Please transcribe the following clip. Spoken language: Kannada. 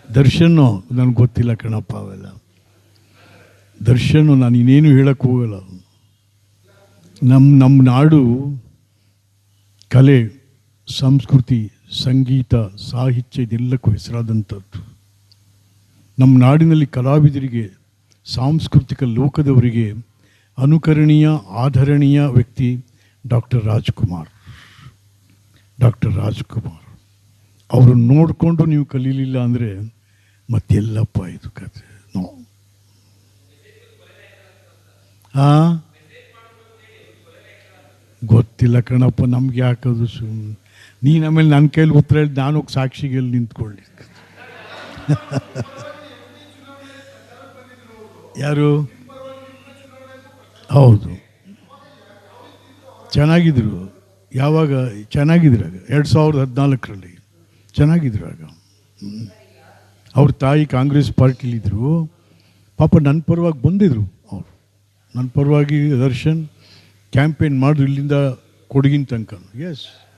ದರ್ಶನ್ ನನಗೆ ಗೊತ್ತಿಲ್ಲ ಕಣಪ್ಪ ಅವೆಲ್ಲ. ದರ್ಶನ್ ನಾನು ಇನ್ನೇನು ಹೇಳಕ್ಕೆ ಹೋಗಲ್ಲ. ನಮ್ಮ ನಾಡು ಕಲೆ, ಸಂಸ್ಕೃತಿ, ಸಂಗೀತ, ಸಾಹಿತ್ಯ ಇದೆಲ್ಲಕ್ಕೂ ಹೆಸರಾದಂಥದ್ದು. ನಮ್ಮ ನಾಡಿನಲ್ಲಿ ಕಲಾವಿದರಿಗೆ, ಸಾಂಸ್ಕೃತಿಕ ಲೋಕದವರಿಗೆ ಅನುಕರಣೀಯ, ಆಧರಣೀಯ ವ್ಯಕ್ತಿ ಡಾಕ್ಟರ್ ರಾಜ್ಕುಮಾರ್. ಅವ್ರನ್ನ ನೋಡಿಕೊಂಡು ನೀವು ಕಲೀಲಿಲ್ಲ ಅಂದರೆ ಮತ್ತೆಲ್ಲಪ್ಪ ಇದು ಕತೆ. ನೋ ಗೊತ್ತಿಲ್ಲ ಕಣಪ್ಪ, ನಮ್ಗೆ ಯಾಕದು ಸುಮ್ಮನೆ. ನೀನು ಆಮೇಲೆ ನನ್ನ ಕೈಲಿ ಉತ್ತರ ಹೇಳಿ ನಾನು ಹೋಗಿ ಸಾಕ್ಷಿಗೆಲ್ಲಿ ನಿಂತ್ಕೊಳ್ಳಿ. ಯಾರು? ಹೌದು, ಚೆನ್ನಾಗಿದ್ರು. ಯಾವಾಗ ಚೆನ್ನಾಗಿದ್ರು? ಆಗ 2014 ಚೆನ್ನಾಗಿದ್ರು. ಆಗ ಅವ್ರ ತಾಯಿ ಕಾಂಗ್ರೆಸ್ ಪಾರ್ಟಿಲಿದ್ದರು. ಪಾಪ ನನ್ನ ಪರವಾಗಿ ಬಂದಿದ್ರು. ಅವರು ನನ್ನ ಪರವಾಗಿ ದರ್ಶನ್ ಕ್ಯಾಂಪೇನ್ ಮಾಡಿದ್ರು, ಇಲ್ಲಿಂದ ಕೊಡಗಿನ ತನಕ. ಎಸ್,